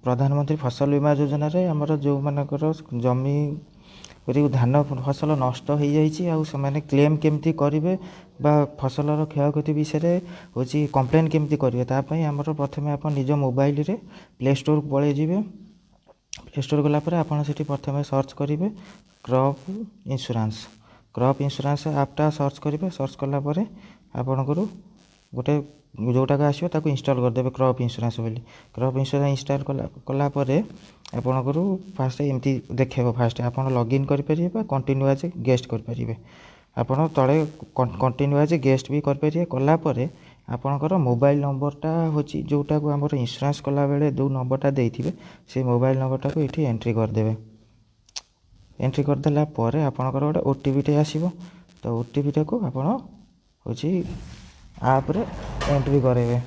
प्रधानमंत्री फसल बीमा योजना रे हमर जो मानकर जमी धान फसल नष्ट हो जाइए आउ से क्लेम केमती करेंगे बा फसलर क्षयक्षति विषय हूँ कम्प्लेन केमती करेंगे तापाई आमर प्रथम आप निज मोबाइल रे प्ले स्टोर को पलि जाइए। प्ले स्टोर गलापर आपड़ से प्रथम सर्च करेंगे क्रॉप इंश्योरेंस आपटा सर्च करेंगे। सर्च कलापर आपणकर गोटे जोटाक आसो ताको इंस्टॉल करदेवे क्रॉप इंश्योरेंस बोली। क्रॉप इंश्योरेंस इंस्टॉल कलापर आपणकर फास्ट एमती देखेब फास्ट आप लॉगिन करेंगे कंटिन्यू एज गेस्ट करेंगे आपड़ तले कंटिन्यू एज गेस्ट भी करेंगे। कलापर आपणकर मोबाइल नंबरटा हूँ जोटा को आम इंश्योरेंस कला बेले जो नंबरटा देते से मोबाइल नंबरटा को ये एंट्री करदेवे। एंट्री करदेला आपणकर गोटे ओटीपी आसो तो ओटीपीटा को आप हूँ आप्रे एंट्री करेंगे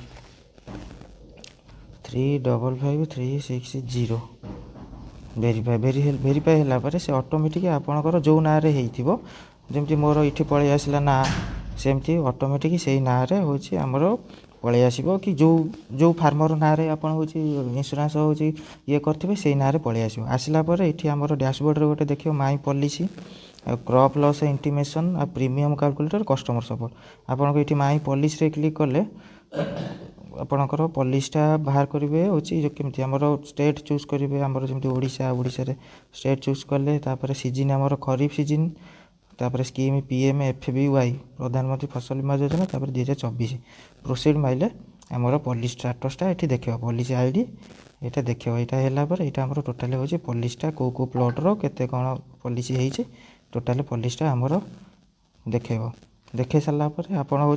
355360 वेरीफाई है से ऑटोमेटिक आपणकर जो ना जमी मोर ये पलि आसला ना सेमती ऑटोमेटिक से ना हूँ आमर पलि आसो कि जो फार्मर ना आप इंश्योरेंस हूँ ये करेंगे से ना पलि आसो। आसला ये आमर डैशबोर्ड रे गोटे देखिए माई पॉलिसी क्रॉप लॉस इंटीमेशन आ प्रीमियम कैलकुलेटर कस्टमर सपोर्ट आपन को ये माई पॉलिसी रे क्लिक कले आपणकर पॉलिसीटा बाहर करेंगे हूँ जो केमती आमर स्टेट चूज करेंगे आमर जमी ओडिशा स्टेट चूज कले सीजन आमर खरीफ सीजन तापर स्कीम PMFBY प्रधानमंत्री फसल बीमा योजना 2024 प्रोसीड माइले आमर पॉलिसी स्टाटसटा ये देखो पॉलिसी आईडी ये देखो यहाँ है आमर टोटाल हूँ पॉलिसीटा कौ प्लॉटर केते कौन पॉलिसी होती टोटाल पॉलिसीटा आमर देखेब। देखे सारापर आपड़ हूँ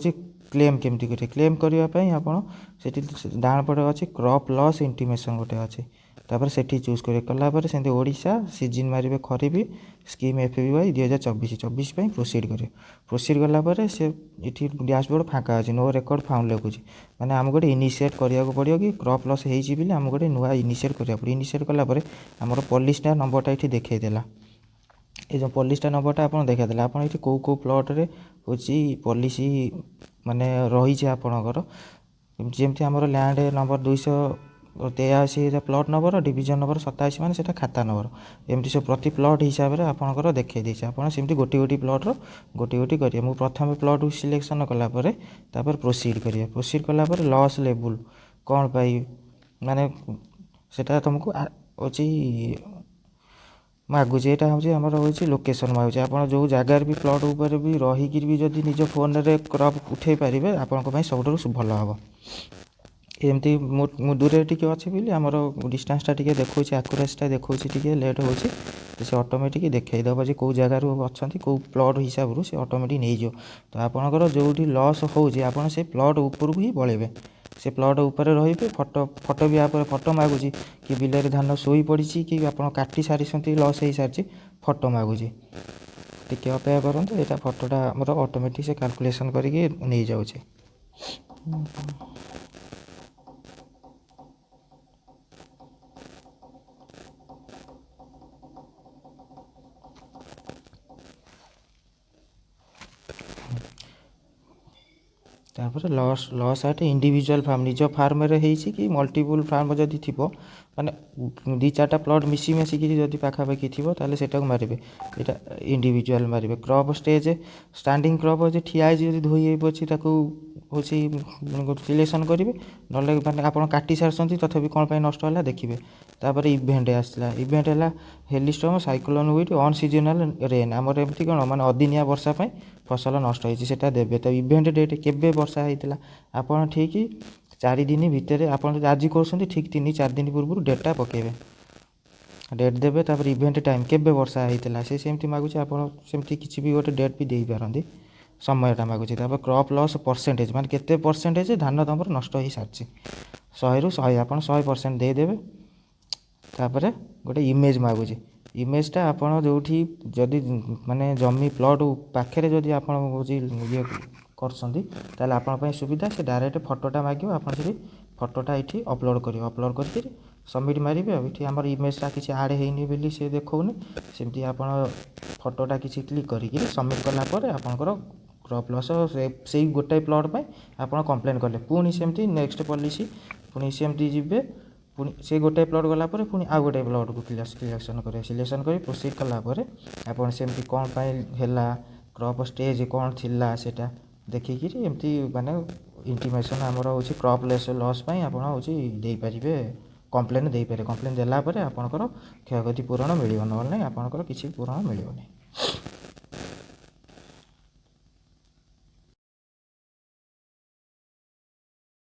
क्लेम केमती करेंगे क्लेम करने आपड़ी डाण पटे अच्छी क्रॉप लॉस इंटीमेशन गोटे अच्छे तापर सेठी चूज करेंगे कलापर से ओडिशा सीजन मारे खरीफ स्कीम FBY 2024 प्रोसीड करेंगे। प्रोसीड गलापर से ये डैशबोर्ड फाँका अच्छे नो रेकर्ड फाउंड लिखुच्छी मैंने आम गोटे इनिशिएट कराया पड़ो कि क्रॉप लॉस होती आम गोटे नुआ इनिशिएट करा पड़े। इनिशिएट कलापर आमर पॉलिसीटा नंबरटा ये देखईदेला ये जो पॉलिसीटा नंबरटा आप देखादेला आप कौ प्लॉट्रे हूँ पॉलिसी माने रही आपणकर जमी आमर land number 283 plot number division number 27 माने सेटा खाता नंबर एमती सब प्रति प्लॉट हिसाब से आपणकर देखई देछि आपन सेमती गोटी गोटी प्लॉटर गोटी गोटी करिए। मु प्रथम प्लॉट सिलेक्शन कलापर तापर प्रोसीड करिए। प्रोसीड कलापर लॉस लेवल कौन पाई माने सेटा तुमको होची मागुचे यहाँ हूँ आमर हूँ लोकेशन मागुचे आप जो जगार भी प्लॉट उपर भी रहीकि भी जदि निज फोन रे क्रॉप उठे पारे आपण सब भल हम एमती दूर टी अच्छे बोली आमर डिस्टेंसटा टी देखा आकुरेसीटा देखा टी लेट हो से ऑटोमेटिक देखईदेव जो कौ जगार अच्छा कौ प्लॉट हिसाब से ऑटोमेटिक नहीं जाओ तो आपणकर जो लॉस हो से प्लॉट उपरକୁ ही पलैबे से प्लॉट उपर रे फोटो भी आप फोटो मागुची कि बिलर धान शोई पड़ी कि आप काटी सारी लॉस हो सारी फोटो मागुची टी अपेक्षा करूँ यहाँ फोटोटा आमर ऑटोमेटिक से कैलकुलेशन करके नहीं जाऊे। तापर लॉस आटे इंडिविजुअल फार्म निज फार्म रे हेछि कि मल्टीपल फार्म जदि थी माने 2-4टा प्लॉट मिसी मिसिकी जदि पाखापाखि थी ताले सेटा को मारे यहाँ इंडिविजुअल मारे। क्रॉप स्टेज स्टैंडिंग क्रॉप जो ठिया जब धोई पची हूँ सिलेक्शन करेंगे ना मैंने आप काटी सारी तथापि कौन पर नष्ट है देखिए। तापर इवेंट आसला इवेंट है hailstorm cyclone with unseasonal rain आमर एमती कौन माने अदिनिया वर्षा फसल नष्ट होता देवे तो इवेंट डेट केबे वर्षा होता आपड़ ठीक 4 दिन भितर आप आज कर ठीक 3-4 दिन पूर्व डेटा पकेबे डेट देवे तापर इवेंट टाइम केबे वर्षा होता से सेमती मागुचे आप किसी भी गोटे डेट भी दे पारती समयटा मागुचे। क्रॉप लॉस परसेंटेज माने केते परसेंटेज धान तुम नष्ट हो सारी 100 ରୁ 100 आप 100% देदेवे। तापर गोटे इमेज मागुचे इमेजटा आप जो जदि माने जमी प्लॉट पाखे जदि आप ये कर सुविधा से डायरेक्ट फोटोटा मांगे आप फोटोटा ये अपलोड कर अपलोड करके सबमिट मारे ये आम इमेजटा किसी आड होनी बोली से देखने सेमती आप फोटोटा किसी क्लिक करके सबमिट कलापर आपंकर क्रॉप लॉस से गोटाए प्लॉट पर आप कंप्लेन कले पुणी सेमती नेक्स्ट पॉलिसी पुणी सेमती जी ପୁଣି ସେ ଗୋଟେ ପ୍ଲଟ୍ ଗଲା ପରେ ପୁଣି ଆଉ ଗୋଟେ ପ୍ଲଟ୍କୁ ସିଲେକ୍ସନ୍ କରିବେ। ସିଲେକ୍ସନ୍ କରି ପ୍ରୋସିଡ଼୍ କଲା ପରେ ଆପଣ ସେମିତି କ'ଣ ପାଇଁ ହେଲା, କ୍ରପ୍ ଷ୍ଟେଜ୍ କ'ଣ ଥିଲା ସେଇଟା ଦେଖିକିରି ଏମିତି ମାନେ ଇଣ୍ଟିମେସନ୍ ଆମର ହେଉଛି କ୍ରପ୍ ଲସ୍ ପାଇଁ ଆପଣ ହେଉଛି ଦେଇପାରିବେ, କମ୍ପ୍ଲେନ୍ ଦେଇପାରିବେ। କମ୍ପ୍ଲେନ୍ ଦେଲା ପରେ ଆପଣଙ୍କର କ୍ଷୟକ୍ଷତି ପୂରଣ ମିଳିବ, ନହେଲେ ନାହିଁ ଆପଣଙ୍କର କିଛି ପୂରଣ ମିଳିବନି।